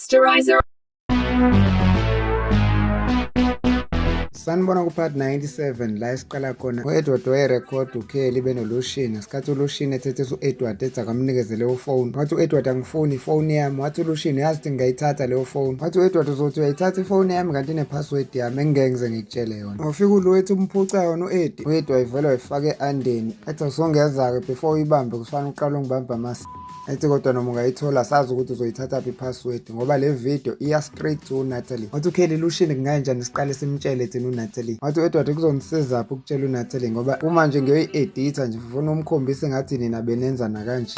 Masterizer. Sanibona ku-part 97 la esiqala khona u-Edward wayerekhodi uKelly benolushini ngesikhathi ulushini ethethe u-Edward ethi akamnikeze leyo phone. Wathi u-Edward angifuni ifoni yami. Wathi ulushini yazi ukuthi ngingayithatha leyo phone. Wathi u-Edward uzothi uyayithatha ifoni yami kanti ine-password yami engeke ngize ngikutshele yona. Wafika uluwethi umphuca yona u-Edi. U-Edi wayivela wayifake e-andeni ethi awusongeza-ke before uyibambe kufanele uqale ungibambe amasi. Ethi kodwa noma ungayithola sazi ukuthi uzoyithatha i-password ngoba le video iya straight to uNatalie. Wathi uKelly lushini kunganjani siqale simtshele thina uNatalie. Wathi u-Edward kuzonisiza apho ukutshela uNatalie ngoba uma nje ngiyoyi-editha nje ufuna umkhombise ngathi nina benenza nakanje.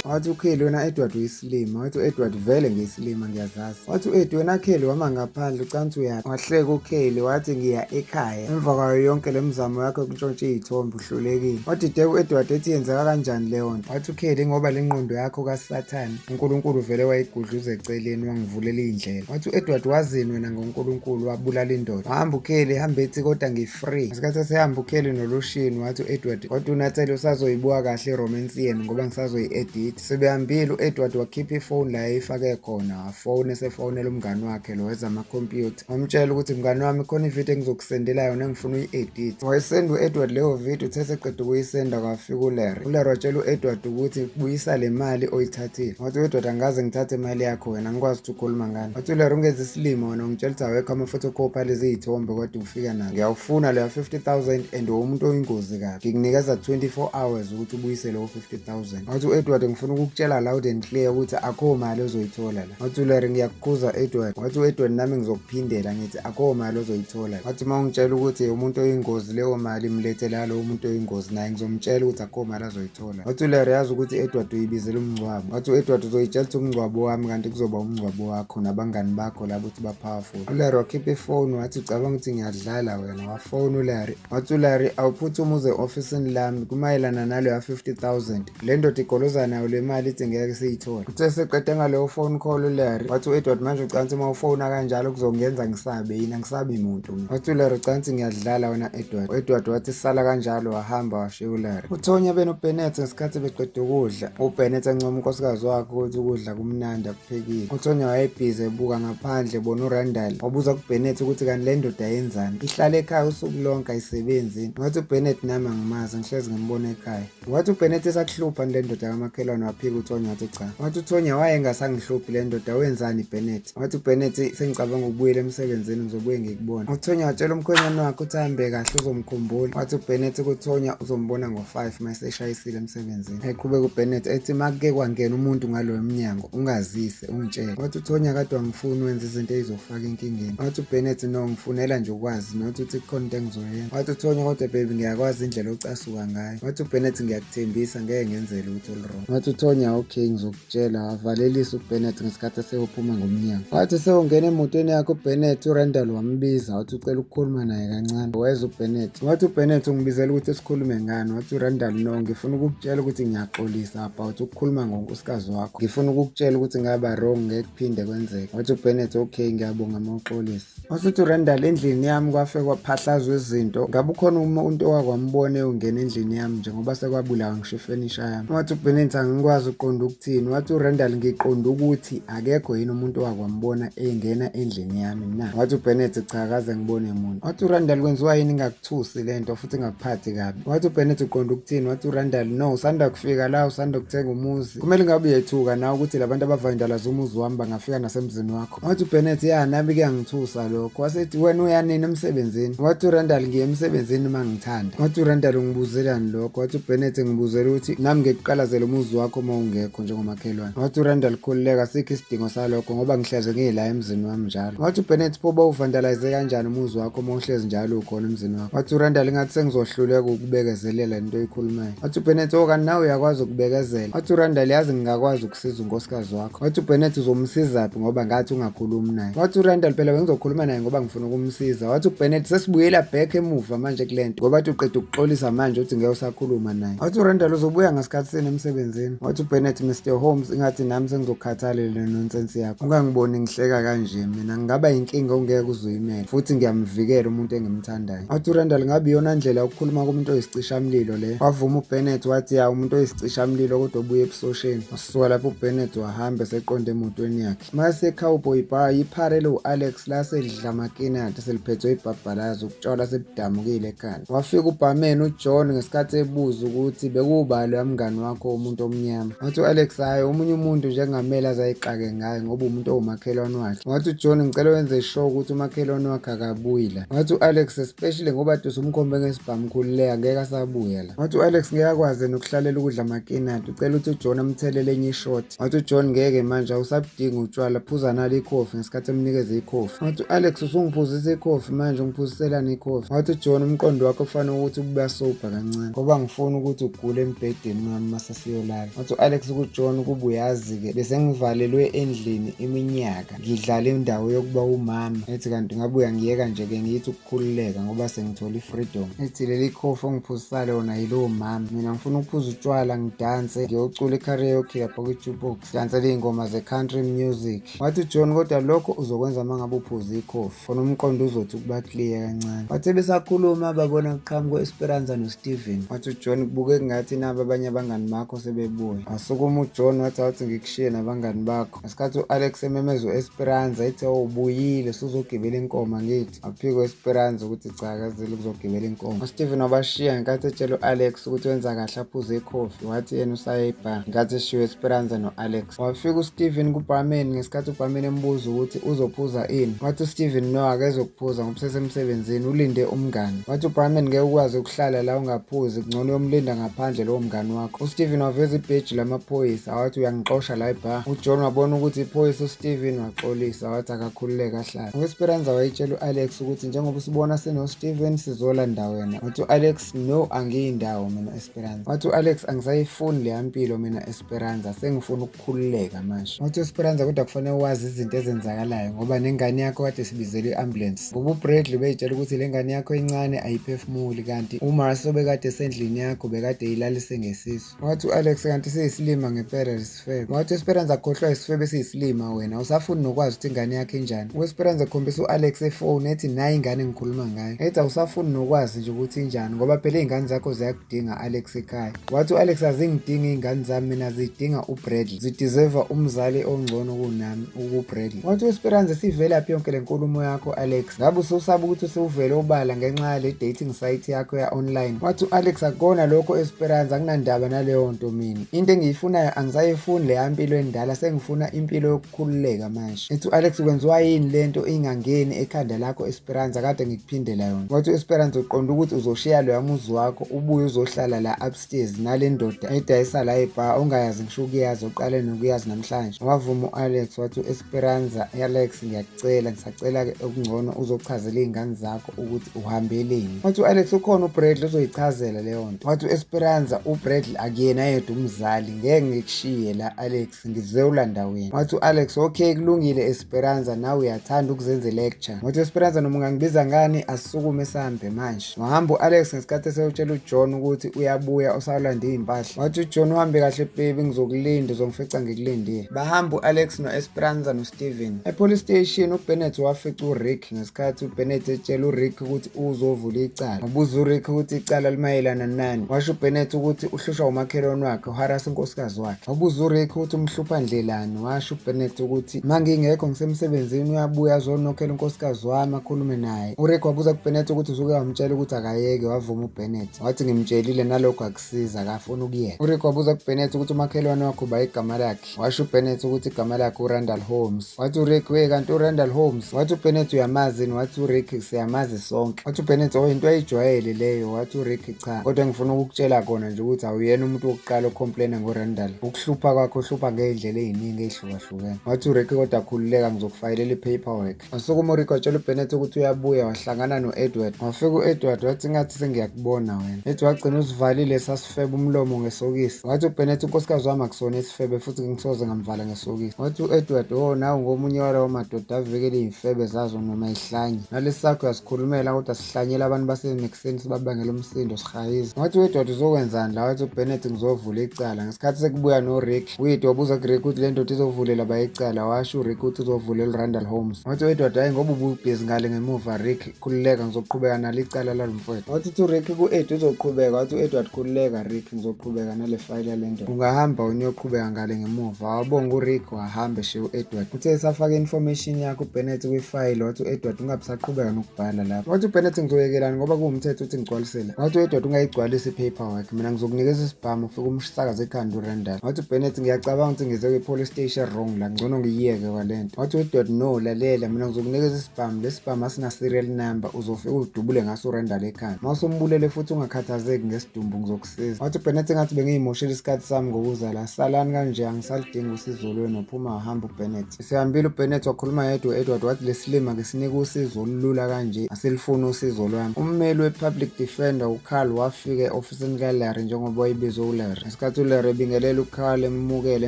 Wathi uKelly wena Edward uyisilima. Wathi u-Edward vele ngiyisilima ngiyazazi. Wathi u-Edi wena Kelly wama ngaphandle ucansi uyaphi. Wahleka uKelly wathi ngiya ekhaya. Emva kwayo yonke le mizamo yakho yokuntshontsha iy'thombe uhlulekile. Wathi de u-Edward ethi yenzeka kanjani leyo nto. Wathi uKelly ngoba le ngqondo yakho kaSathane uNkulunkulu vele wayigudluza eceleni wangivulela iy'ndlela. Wathi u-Edward wazini wena ngoNkulunkulu wabulala indoda. Wahamba uKelly hamba ethi kodwa ngi-free. Ngesikhathi esehamba uKelly nolushini wathi u-Edward kodwa uNatalie usazoyibuka kahle i-romance yenu ngoba ngisazoyi-edit. Sebehambile u-Edward wakhipha ifoni la eyifake khona wafona esefonela umngani wakhe lo wezamakhompyutha. Wamtshela ukuthi mngani wami khona ividiyo engizokusendela yona engifuna uyi-edit. Wayesenda u-Edward leyo vidiyo uthe eseqeda ukuyisenda kwafika uLarry. uLarry watshela u-Edward ukuthi buyisa le mali oyithathile. Wathi u-Edward angaze ngithathe imali yakho wena ngikwazi ukuthi ukhuluma ngani. Wathi uLarry ungenza isilimo wena ungitshela ukuthi awekho ama-photocopy alezi y'thombe kodwa ufika nayo. Ngiyawufuna leyo 50,000 and umuntu oyingozi kabi. Ngikunikeza 24 hours ukuthi ubuyise leyo 50,000. Wathi u-Edward ngifuna ukukutshela loud and clear ukuthi akho mali ozoyithola la. Wathi uLarry ngiyakukhuza Edward. Wathi u-Edward nami ngizokuphindela ngithi akho mali ozoyithola. Wathi uma ungitshela ukuthi umuntu oyingozi leyo mali mlethela lowo muntu oyingozi naye ngizomtshela ukuthi akho mali azoyithola. Wathi uLarry yazi ukuthi Edward uyibizela umngcwabo. Wathi u-Edward uzoyitshela ukuthi umngcwabo wami kanti kuzoba umngcwabo wakho nabangani bakho labo ukuthi ba-powerful. uLarry wakhipha ifoni wathi ucabanga ukuthi ngiyadlala wena wafona uLarry. Wathi uLarry awuphuthuma uze ofisini lami kumayelana naleyo ya 50,000. Le ndoda igoloza nayo le mali ithi ngeke siyithole. Uthe seqede ngaleyo phone call uLarry. Wathi u-Edward manje ucansi uma ufona kanjalo kuzongenza ngisabe yini angisabi muntu mina. Wathi uLarry ucansi ngiyadlala wena Edward. U-Edward wathi sisala kanjalo wahamba washiya uLarry. uThonya benoBennett ngesikhathi beqeda ukudla. uBennett encoma unkosikazi wakhe ukuthi ukudla kumnandi akuphekile. uThonya wayebhizi ebuka ngaphandle bona uRandall wabuza kuBennett ukuthi kanti le ndoda yenzani. Ihlala ekhaya usuku lonke ayisebenzi. Wathi uBennett nami angimazi ngihlezi ngimbona ekhaya. Wathi uBennett esakuhlupha le ndoda kamakhelwane waphika uThonya wathi cha. Wathi uThonya wayengasangihluphi le ndoda wenzani Bennett. Wathi uBennett sengicabanga ukubuyela emsebenzini ngizobuye ngikubona. uThonya watshela umkhwenyana wakhe ukuthi ahambe kahle uzomkhumbula. Wathi uBennett kuThonya uzombona ngo-5 mayeseshayisile emsebenzini. Eqhubeka uBennett ethi make kwangena umuntu ngaloyo mnyango ungazise ungitshele. Wathi uThonya kade wangifuna wenza izinto ezizofaka enkingeni. Wathi uBennett no ngifunela nje ukwazi nokuthi uthi khona into engizoyenza. Wathi uThonya kodwa baby ngiyakwazi indlela ocasuka ngayo. Wathi uBennett ngiyakuthembisa ngeke ngenzele utho olwrong. Wathi uThonya okay ngizokutshela wavalelisa uBennett ngesikhathi seyophuma ngomnyango. Wathi sewungena emotweni yakho uBennett uRandall wambiza wathi ucela ukukhuluma naye kancane. Weza uBennett. Wathi uBennett ungibizela ukuthi sikhulume ngani. Wathi uRandall no ngifuna ukukutshela ukuthi ngiyaxolisa about ukukhuluma ngonkosikazi wakho. Ngifuna ukukutshela ukuthi ngaba wrong ngeke kuphinde kwenzeke. Wathi uBennett okay ngiyabonga mawuxolisa. Wathi uRandall endlini yami kwafe kwaphahlazwa izinto. Ngabe ukhona umuntu owakwambona ungena endlini yami njengoba sekwabulawa ngisho ifurniture yami. Wathi uBennett angikwazi uqonda ukuthini. Wathi uRandall ngiqonda ukuthi akekho yini umuntu owakwambona engena endlini yami na. Wathi uBennett cha akaze ngibone umuntu. Wathi uRandall kwenziwa yini ngakuthusi lento futhi ngakuphathi kabi. Wathi uBennett uqonda ukuthini. Wathi uRandall no usanda kufika la usanda kuthenga umuzi kumele ngabe uyethuka nawe ukuthi labantu abavandalaza umuzi wami bangafika nasemzini wakho. Wathi uBennett ya nami kuyangithusa lokho. Wasethi wena uyanini emsebenzini. Wathi uRandall ngiye emsebenzini mangithanda. Wathi uRandall ngibuzelani lokho. Wathi uBennett ngibuzela ukuthi nami ngikuqalazela umuzi wakho uma ungekho njengomakhelwane. Wathi uRandall khululeka sikho isidingo salokho ngoba ngihleze ngila emzini wami njalo. Wathi uBennett pho bawuvandalize kanjani umuzi wakho uma uhlezi njalo ukhona emzini wakho. Wathi uRandall ngathi sengizohluleka ukubekezelela into oyikhulumayo. Wathi uBennett okani nawe uyakwazi ukubekezela. Wathi uRandall yazi ngingakwazi ukusiza unkosikazi wakho. Wathi uBennett uzomsizaphi ngoba ngathi ungakhulumi naye. Wathi uRandall phela bengizokhuluma naye ngoba ngifuna ukumsiza. Wathi uBennett sesibuyela back emuva manje kulento ngoba athi uqeda ukuxolisa manje uthi ngeke usakhuluma naye. Wathi uRandall uzobuya ngesikhathi seni emsebenzini. Wathi uBennett Mr Holmes ingathi nami sengizokhathalela nonsense yakho. Ungangiboni ngihleka kanje mina ngingaba inkinga ongeke uzuyimela futhi ngiyamvikela umuntu engimthandayo. Wathi uRandall ngabe iyona ndlela yokukhuluma kumuntu oyisicishamlilo le. Wavuma uBennett wathi ya umuntu oyisicishamlilo umlilo kodwa ubuye ebusosheni. Wasuka lapho uBennett wahamba eseqonde emotweni yakhe. Mase Cowboy Bar iphare lo-Alex laselidla amakinati seliphethwe ibhabhalazi ukutshwala sebudamukile ekhanda. Wafika ubarman uJohn ngesikhathi ebuza ukuthi bekubani mngani wakho umuntu omnyama. Wathi u-Alex hhayi omunye umuntu njengamele azayixake ngayo ngoba umuntu owumakhelwane wakhe. Wathi uJohn ngicela wenze sure ukuthi umakhelwane wakhe akabuyi la. Wathi u-Alex especially ngoba usumkhombe ngesibhamu khululeka angeke asabuya la. Wathi u-Alex ngeke akwazi nokuhlalela ukudla amakinati ucela ukuthi uJohn amthelele enye ishot. Wathi uJohn ngeke manje awusabudinga utshwala phuza nalo ikhofi ngesikhathi emnikeze ikhofi. Wathi u-Alex usungiphuzisa ikhofi manje ungiphuziselani ikhofi. Wathi uJohn umqondo wakho kufanele ukuthi ubuya sober kancane ngoba ngifuna ukuthi ugule embhedeni wami masasiyolala. Wathi u-Alex kuJohn kuba uyazi-ke bese ngivalelwe endlini iminyaka ngidlala indawo yokuba umama. Ethi kanti ngabuya ngiyeka nje-ke ngiyithi ukukhululeka ngoba sengithola i-freedom. Ethi leli khofi ongiphuzisa lona yilowo mama, mina ngifuna ukuphuza utshwala ngidanse ngiyocula i-karaoke lapha kwi-jukebox dansela iy'ngoma ze-country music. Wathi uJohn kodwa lokho uzokwenza uma ngabe uphuze ikhofi khona umqondo uzothi ukuba clear kancane. Wathi besakhuluma babona kuqhamuka u-Esperanza noSteven. Wathi uJohn kubuke kungathi nabo abanye abangani bakho sebebuya. Wasukuma uJohn wathi ngikushiye nabangani bakho. Ngesikhathi u-Alex ememeza u-Esperanza ethi ubuyile usuzogibela inkomo ngithi. Waphika u-Esperanza ukuthi cha kazile ukuzogibela inkomo. uSteven wabashiya ngenkathi etshela u-Alex ukuthi wenza kahle aphuze ikhofi. Wathi yena usaye ebha ngenkathi eshiwe u-Esperanza no-Alex. Wafika uSteven kubarman ngesikhathi ubarman embuza ukuthi uzophuza ini. Wathi uSteven no akezokuphuza ngoba usesemsebenzini ulinde umngani. Wathi ubarman ngeke ukwazi ukuhlala la ungaphuzi kungcono uyomlinda ngaphandle lowo mngani wakho. uSteven waveza ibheji lamaphoyisa wathi uyangixosha la ebha. uJohn wabona ukuthi iphoyisa uSteven waxolisa wathi akakhululeka ahlala. U-Esperanza wayitshela u-Alex ukuthi njengoba usibona senoSteven sizolanda wena. Wathi u-Alex no angiyindawo mina Esperanza. Wathi u-Alex angisayifuni leya mpilo mina Esperanza sengifuna ukukhululeka manje. Wathi u-Esperanza kodwa kufanele wazi izinto ezenzakalayo ngoba nengane yakho kade sibizele i-ambulance. Ngoba uBradley beyitshela ukuthi le ngane yakho encane ayiphefumuli kanti uMarcel bekade esendlini yakho bekade ilalise ngesisu. Wathi u-Alex kanti siyisilima ngempela lesifebe. Wathi u-Esperanza akhohlwa isifebe esiyisilima wena usafuni nokwazi ukuthi ingane yakho injani. U-Esperanza ekhombisa u-Alex efone ethi nayi ingane engikhuluma ngayo. Ethi awusafuni nokwazi nje ukuthi injani ngoba phela iy'ngane zakho ziyakudinga Alex ekhaya. Wathi u-Alex azingidingi iy'ngane zami mina zidinga uBradley, zideserva umzali ongcono kunami uBradley. Wathi u-Esperanza sivelaphi yonke le nkulumo yakho Alex? Ngabe ususaba ukuthi usuvele ubala ngenxa yale dating site yakho ya-online? Wathi u-Alex akukona lokho Esperanza akunandaba naleyo nto mina. Into engiyifunayo angisayifuni leya mpilo endala sengifuna impilo yokukhululeka manje. Ethi u-Alex kwenziwa yini lento ingangeni ekhanda lakho Esperanza kade ngikuphindela yona. Wathi u-Esperanza uqonda ukuthi uzoshiya loya muzi wakho ubuye uzohlala la upstairs nale ndoda edayisa la ebha ongayazi ngisho ukuyazi oqale nokuyazi namhlanje. Wavuma u-Alex wathi u-Esperanza Alex ngisacela okungcono uzochazela iy'ngane zakho ukuthi uhambeleni. Wathi u-Alex ukhona uBradley uzoyichazela leyo nto. Wathi u-Esperanza uBradley akuyena yedwa umzali ngeke ngikushiye la Alex ngize ulanda wena. Wathi u-Alex okay kulungile Esperanza nawe uyathanda ukuzenza lecture. Wathi u-Esperanza noma ungangibiza ngani asisukume sambe manje. Wahamba u-Alex ngesikhathi esewutshela uJohn ukuthi uyabuya usawulanda iy'mpahla. Wathi uJohn uhambe kahle baby ngizokulinda uzongifica ngikulindile. Bahamba u-Alex no-Esperanza noSteven. Epolice station uBennett wafica uRick ngesikhathi uBennett etshela uRick ukuthi uzovula icala. Wabuza uRick ukuthi icala limayelana nani. Washo uBennett ukuthi uhlushwa umakhelwane wakhe uharasa unkosikazi wakhe. Wabuza uRick ukuthi umhlupha ndlelani. Washo uBennett ukuthi mangingekho ngisemsebenzini uyabuya azonokhela unkosikazi wami akhulume naye. uRick wabuza kuBennett ukuthi usuke wamtshela ukuthi akayeke. Wavuma uBennett wathi ngimtshelile nalokho akusiza akafuna ukuyeka. uRick wabuza kuBennett ukuthi umakhelwane wakhe uba igama lakhe. Washo uBennett ukuthi igama lakhe uRandall Holmes. Wathi uRick we kanti uRandall Holmes? Wathi uBennett uyamazi? Wathi uRick siyamazi sonke. Wathi uBennett into ayijwayele leyo. Wathi uRick cha kodwa ngifuna ukukutshela kona nje ukuthi awuyena umuntu wokuqala ocomplaina ngoRandall. Ukuhlupha kwakho uhlupha ngey'ndlela ey'ningi ey'hlukahlukene. Wathi uRick kodwa khululeka ngizokufayilela i-paperwork. Wasukuma uRick watshela uBennett ukuthi uyabuya wahlangana no-Edward. Wafika u-Edward wathi ngathi sengiyakubona wena. Ethi wagcina usivalile sasifebe umlomo ngesokisi. Wathi uBennett unkosikazi wami akusona isifebe futhi ngisoze ngamvala ngesokisi. Wathi u-Edward nawe ngomunye walawo madoda avikele iy'febe zazo noma ihlanye. Nalesi sakho uyasikhulumela kodwa sihlanyela abantu baseMexini sibabangela umsindo sihayiza. Wathi u-Edward uzokwenzani la? Wathi uBennett ngizovula icala. Ngesikhathi sekubuya noRick uyedwa wabuza kuRick ukuthi le ndoda izovulela bayicala. Washo uRick ukuthi uzovulela uRandall Holmes. Wathi u-Edward hayi ngoba ububhizi ngale ngemuva Rick khululeka ngizoqhubeka nalo icala lalo mfowethu. Wathi uRick ku-Ed uzoqhubeka. Wathi u-Edward khululeka Rick ngizoqhubeka uzoqhubeka nale fayile yale ndoda. Ungahamba uyoqhubeka ngale ngemuva. Wabonga uRick wahamba eshiya u-Edward. Uthe esafaka information yakho uBennett kwifayile wathi u-Edward ungabe usaqhubeka nokubhala lapho. Wathi uBennett ngizoyekelani ngoba kuwumthetho ukuthi ngigcwalisele. Wathi u-Edward ungayigcwalisi i-paperwork, mina ngizokunikeza isibhamu ufike umsakaze ekhanda uRandall. Wathi uBennett ngiyacabanga ukuthi ngize kwi-police station wrong la, ngcono ngiyiyeke kwalento. Wathi u-Edward no, lalela mina ngizokunikeza isibhamu, lesi sibhamu asina serial number, uzofika udubule ngaso uRandall ekhanda. Mawusombulele futhi ungakhathazeki ngesidumbu ngizokusiza. Wathi uBennett ngathi bengiyimoshela isikhathi sami ngokuza la, salani kanje angisalidingi usizo lwenu. Waphuma wahamba uBennett. Esehambile uBennett wakhuluma yedwa u-Edward wathi lesilima ngesinika usizo olulula kanje asilifuni usizo lwami. Ummeli we-public defender uCarl wafika e-ofisini kaLarry njengoba wayebizwe uLarry. Ngesikhathi uLarry ebingelela uCarl emukele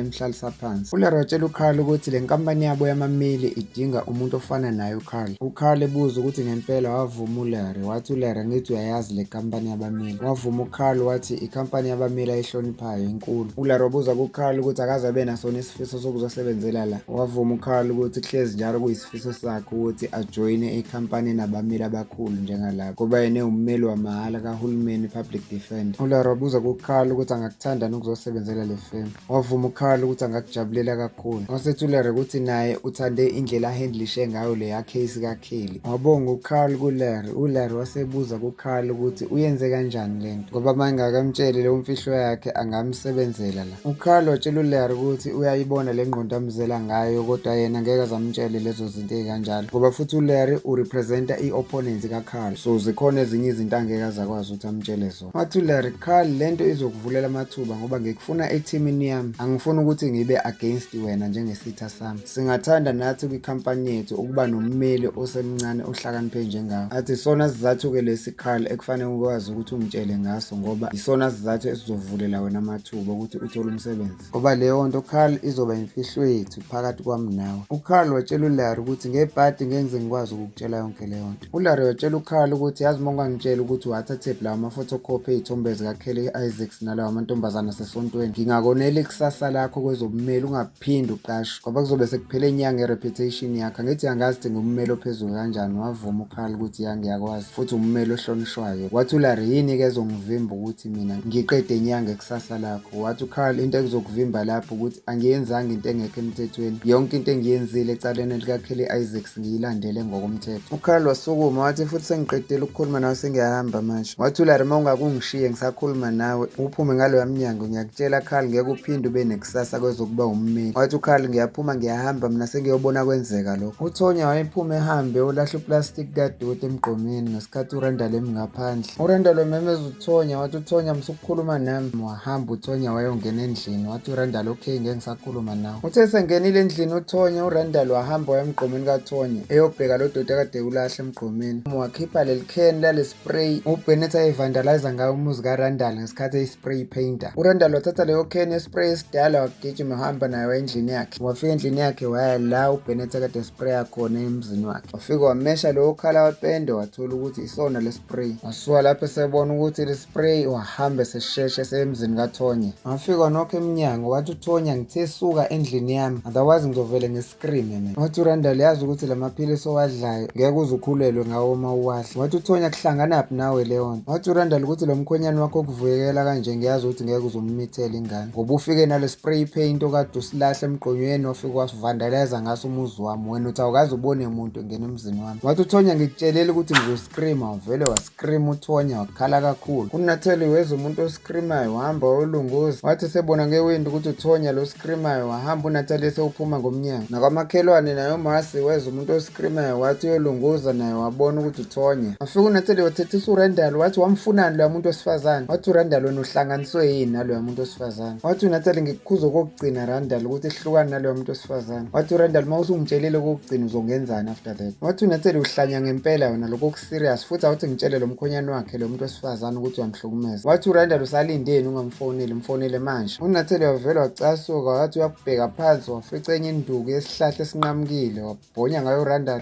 emhlalisa phansi, uLarry watshela uCarl ukuthi le nkampani yabo yamamili idinga umuntu ofana naye uCarl. uCarl ebuza ukuthi ngempela wavuma uLarry. Wathi uLarry ngithi uyayazi le nkampani yabamili. Wavuma uCarl wathi ikhampani yabamili ayihloniphayo inkulu. uLarry wabuza kuCarl ukuthi akaze abe naso isifiso sokuzosebenzela la. Wavuma uCarl ukuthi kuhlezi njalo kuyisifiso sakhe ukuthi ajoyine ikhampani nabamili abakhulu njengalabo ngoba yena ummeli wamahhala kahulumeni public defender. uLarry wabuza kuCarl ukuthi angakuthanda ukuzosebenzela le firm. Wavuma uCarl ukuthi angakujabulela kakhulu. Wasethi uLarry ukuthi naye uthande indlela ahandlishe ngayo leya case kaKelly. Wabonga uCarl kuLarry. uLarry wasebuza kuCarl ukuthi uyenze kanjani lento ngoba manje akamtsheli leyo mfihlo yakhe angamsebenzela la. uCarl watshela uLarry ukuthi uyayibona le ngqondo amzela ngayo kodwa yena ngeke azamtshele lezo zinto ezikanjalo ngoba futhi uLarry urepresenta i-opponent kaCarl, so zikhona ezinye izinto angeke azakwazi ukuthi amtshele zona. Wathi uLarry, Carl lento izokuvulela amathuba ngoba ngikufuna ethimini yami, angifuni ukuthi ngibe against wena njengesitha sami. Singathanda nathi kwikhampani yethu ukuba nommeli osemncane ohlakaniphe njengawe. Athi isona sizathu-ke lesi Carl ekufanele ukwazi ukuthi umtshele ngaso ngoba isona sizathu esizovulela wena amathuba ukuthi uthole umsebenzi ngoba leyo nto Carl izoba imfihlo yethu phakathi kwami nawe. uCarl watshela uLarry ukuthi ngebhadi ngeke ngikwazi ukukutshela yonke leyo nto. uLarry watshela uCarl ukuthi yazi uma ungangitshela ukuthi wathathe lawo ama-photocopy ey'thombe zikaKelly Isaacs nalawo amantombazana asesontweni, ngingakonela ikusasa lakho kwezobummeli ungaphinde uqashwe ngoba kuzobe sekuphele inyanga i-reputation yakho. Angithi angazi ukuthi ngummeli ophezulu kanjani. Wavuma uCarl ukuthi ngiyakwazi futhi ummeli ohlonishwayo. Wathi uLarry yini-ke ezongivimba ukuthi mina ngiqede inyanga ikusasa lakho? Wathi uCarl into ekuzokuvimba lapho ukuthi angiyenzanga into engekho emthethweni, yonke into engiyenzile ecaleni likaKelly Isaacs ngiyilandele ngokomthetho. uCarl wasukuma wathi futhi sengiqedile ukukhuluma nawe sengiyahamba manje. Wathi uLarry uma ungakungishiye ngisakhuluma nawe uphume ngaloya mnyango ngiyakutshela Carl ngeke uphinde ube nekusasa kwezokuba ummeli. Wathi uCarl ngiyaphuma ngiyahamba mina sengiyobona kwenzeka lokho. uThonya wayephuma ehambe olahla uplastic kadoti emgqomeni ngesikhathi uRandall emngaphandle. uRandall wamemeza uThonya wathi uThonya msukukhuluma nami. Wahamba uThonya wayongena endlini. Wathi uRandall okay ngeke ngisakhuluma nawe. Uthe sengenile endlini uThonya uRandall wahamba waya emgqomeni kaThonya eyobheka lo doti akade ulahla emgqomeni. Wakhipha leli can lale spray uBennett ayivandalize ngayo umuzi kaRandall ngesikhathi eyispray painter. uRandall wathatha leyo can yespray esidala wagijima wahamba nayo endlini yakhe. Wafika endlini yakhe waya la uBennett akade spray khona emzini wakhe. Wafika wamesha leyo khala wapende wathola ukuthi isona le spray. Wasuka lapho esebona ukuthi le spray wahamba sesheshe semzini kaThonya. Wafika nokho emnyango wathi uThonya ngithe suka endlini yami otherwise ngizovele ngescream mina. Wathi uRandall yazi ukuthi lamaphilisi owadlayo ngeke uzukhulelwe ngawo uma uwadla. Wathi uThonya kuhlanganaphi nawe leyo nto? Wathi uRandall ukuthi lo mkhwenyana wakho okuvuyekela kanje ngiyazi ukuthi ngeke uzomithela ingane ngoba ufike nale spray paint okade usilahla emgqonyweni wafika wasivandalize ngaso umuzi wami, wena uthi awukazi ubone umuntu ngena emzini wami. Wathi uThonya ngikutshelile ukuthi ngizoscream, wavele wascream uThonya wakhala kakhulu. uNatalie weza umuntu oscreamayo wahamba wayolunguza. Wathi sebona ngewindi ukuthi uThonya lo screamayo wahamba uNatalie sewuphuma ngomnyango. Nakwamakhelwane nayo Masi weza umuntu oscreamayo wathi uyolunguza naye wabona ukuthi uThonya. Wafika uNatalie wathethisa uRandall wathi wamfunani lo muntu osifazane. Wathi uRandall wena uhlanganiswe yini naloya muntu osifazane? Wathi uNatalie ngikukhuza okugcina Randall ukuthi ehlukane naloya muntu osifazane. Wathi uRandall mawusungitshelile okugcina uzongenzani after that? Wathi uNatalie uhlanya ngempela wena lokho serious futhi awuthi ngitshele lo mkhonyane wakhe lo muntu osifazane ukuthi uyamhlukumeza. Wathi uRandall usalindeni ungamfoneli, mfonele manje. uNatalie wavela wacasuka wathi uyabheka phansi wafica enye induku yesihlahla esinqamukile wabhonya ngayo uRandall.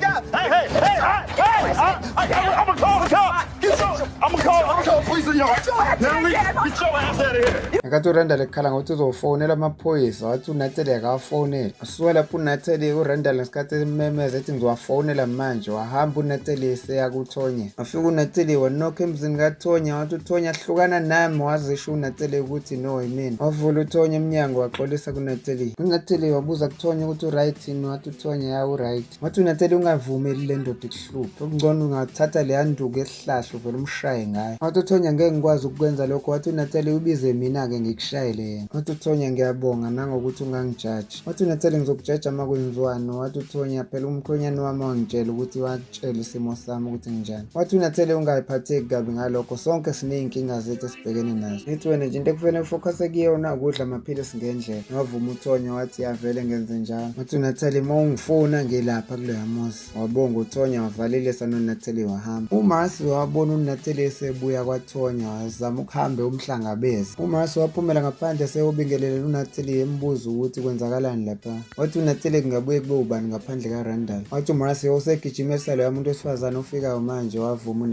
I'm call police on y'all. Natalie, get your ass out of here. Ngenkathi uRandall ekhala ngokuthi uzofonela amaphoyisa wathi uNatali akawafonela asuke lapho uNatali uRandall ngesikhathi ememeza ethi ngizowafonela manje wahamba uNatali eseya kuThonya wafika uNatali wanokha emzini kaThonya wathi uThonya hlukana nami wazisho uNatali ukuthi no yimina wavula uThonya emnyango waxolisa kuNatali uNatali wabuza kuThonya ukuthi uright yini wathi uThonya ya uright wathi uNatali ungavumeli le ndoda ikuhluphe okungcono ungathatha le yanduku esihlahla uvele umshaye ngayo wathi uThonya ngeke ngikwazi ukwenza lokho wathi uNatali ubize mina-ke ngikushayele yena wathi uThonya ngiyabonga nangokuthi ungangijaji wathi uNatali ngizokujaja uma kwenziwani wathi uThonya phela umkhwenyana wami wangitshela ukuthi wakutshela isimo sami ukuthi nginjani wathi uNatali ungayiphatheki kabi ngalokho sonke siney'nkinga zethu esibhekene nazo ithi wena nje into ekufanele ufocuse kuyona ukudla amaphilisi ngendlela wavuma uThonya wathi yavele ngenze njalo wathi uNatali uma ungifuna ngilapha kuloya muzi wabonga uThonya wavalilisa noNatali wahamba uMarcy wabona uNatali esebuya kwaThonya wazama ukuhambe umhlangabeze uMarcy waphumela ngaphandle seyobingelele uNatali embuza ukuthi kwenzakalani lapha wathi uNatali kungabuye kube ubani ngaphandle kaRandall wathi uMarcy usegijimisa loya muntu wesifazane ofikayo manje wavuma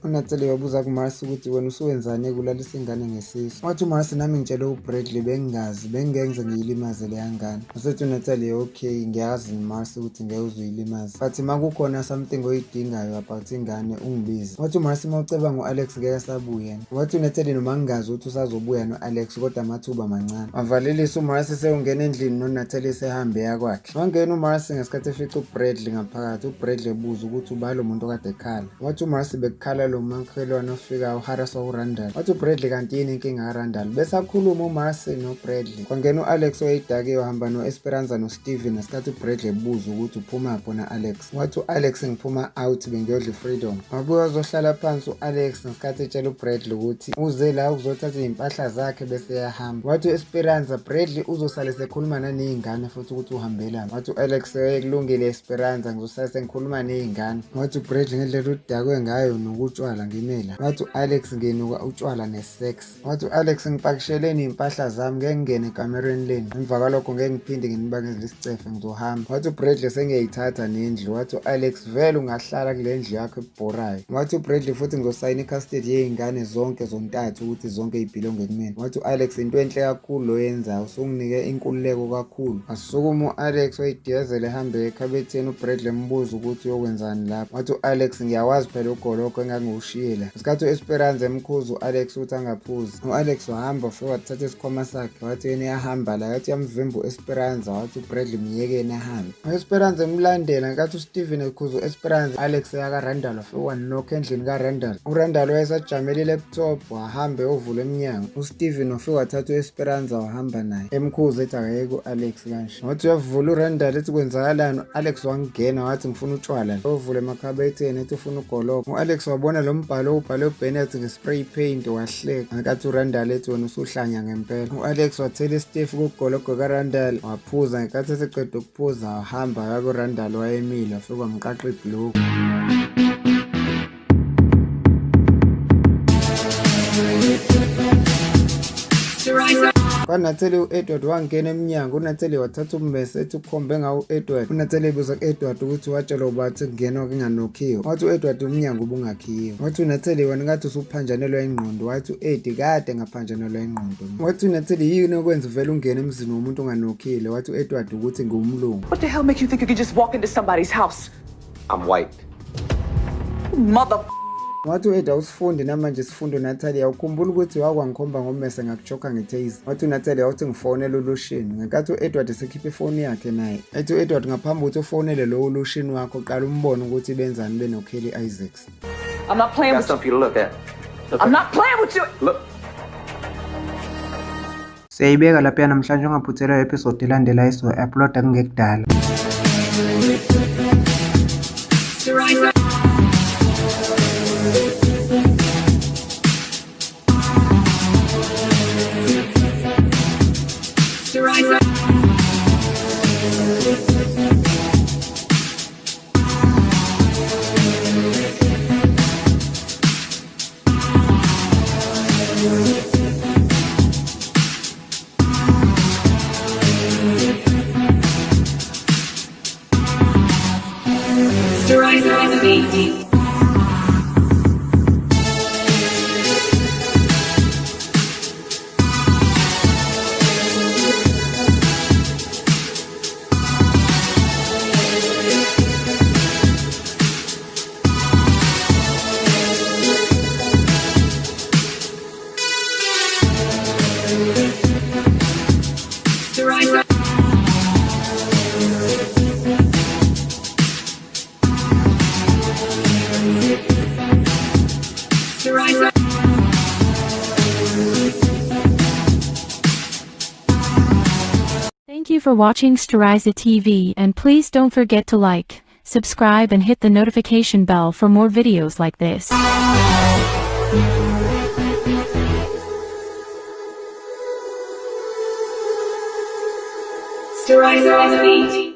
uNatali wabuza kuMarcy ukuthi wena usuwenzani ekulalisa ingane ngesisu wathi uMarcy nami ngitshele uBradley bengingazi bengenze ngiyilimaze leya ngane wasethi uNatali okay ngiyazi uMarcy ukuthi ngeke uzuyilimaze but makukhona something oyidingayo about ingane ungibize wathi uMarcy mawuceba Alex ngeke sabuya wathi uNatali noma ngingazi ukuthi usazobuya no-Alex kodwa amathuba mancane wavalelisa uMarcy sewungena endlini noNatali sehambe yakwakhe wangena uMarcy ngesikhathi efica uBradley ngaphakathi uBradley ebuza ukuthi ubalo umuntu okade ekhala wathi uMarcy bekukhala lo makhelwane ofika uharasa uRandall wathi uBradley kanti yini inkinga kaRandall besakhuluma uMarcy noBradley kwangena uAlex oyidakiwe wahamba noEsperanza noSteven ngesikhathi uBradley ebuza ukuthi uphuma phi na-Alex wathi uAlex ngiphuma out bengiyodla iFreedom wabuye wazohlala phansi uAlex ngesikhathi etshela uBradley ukuthi uze la ukuzothatha izimpahla zakhe bese yahamba wathi uEsperanza Bradley uzosala sekhuluma naney'ngane futhi ukuthi uhambelani wathi uAlex kulungile Esperanza ngizosala sengikhuluma ney'ngane wathi uBradley ngendlela udakwe ngayo nokutshwala ngimela wathi uAlex ngenuka utshwala nesex wathi uAlex ngipakisheleni iy'mpahla zami ngeke ngingene ekamereni leni emva kwalokho ngeke ngiphinde nginibakezele isicefe ngizohamba wathi uBradley sengiyayithatha nendlu wathi uAlex vele ungahlala kule ndlu yakho ebhorayo wathi uBradley futhi ngizosayina i-custody yey'ngane zonke zontathu ukuthi zonke y'bhilonge kumina wathi uAlex into enhle kakhulu lo yenzayo usunginike inkululeko kakhulu asukuma uAlex wayidiyazela ehambe ekhabetheni uBradley mbuza ukuthi uyokwenzani lapho wathi uAlex ngiyawazi phela ugoloko engangiwushiyela ngesikhathi uEsperanza emkhuza uAlex ukuthi angaphuzi uAlex wahamba ufike wathatha isikhwama sakhe wathi yena yahamba la yathi yamvimba uEsperanza wathi uBradley myekeni ahambe uEsperanza emlandela ngenkathi uSteven ekhuza uEsperanza Alex yakaRandall wafike wanokha endlini kaRandall uRandall wayesajamele ilaptop wahamba ovula emnyango uSteven wafike wathatha uEsperanza wahamba naye emkhuza ethi akayeke uAlex kanje wathi uyavula uRandall ethi kwenzakalani uAlex wangena wathi ngifuna utshwala ovula emakhabetheni ethi ufuna ugoloko uAlex wabona lo mbhalo ubhale uBennett ngespray paint wahleka ngenkathi uRandall ethi wena usuhlanya ngempela uAlex wathela iSteve kugoloko kaRandall waphuza ngenkathi eseqeda ukuphuza wahamba kakuRandall wayemile wafike wamqaqa ibhloko kwaNatali u-Edward wangena emnyango uNatali wathatha ummese ethi ukhombe ngawo u-Edward uNatali ebuza ku-Edward ukuthi watshela ubathi kungenwa kunganokhiwe wathi u-Edward umnyango ubungakhiwe wathi uNatali wena ngathi usuphanjanelwa ingqondo wathi u-Edi kade ngaphanjanelwa ingqondo wathi uNatali yini okwenza vele ungena emzini womuntu onganokhile wathi u-Edward ukuthi ngumlungu What the hell makes you think you can just walk into somebody's house? I'm white. Mother. wathi u-Eda usifundi namanje sifundo uNatali awukhumbula ukuthi wakwangikhomba ngommese ngakuchoka ngetaser wathi uNatali wathi ngifonele uLushini ngenkathi u-Edward esekhipha ifoni yakhe naye ethi u-Edward ngaphambi ukuthi ufonele lo uLushini wakho qala umbone ukuthi benzani benoKelly Isaacs I'm not playing Got with you. something for you to look at. I'm not playing with you. Look. siyayibeka lapha namhlanje ungaphuthelwa episode elandela iso-uploada kungekudala Thank you for watching Steriza TV, and please don't forget to like, subscribe and hit the notification bell for more videos like this. Steriza TV.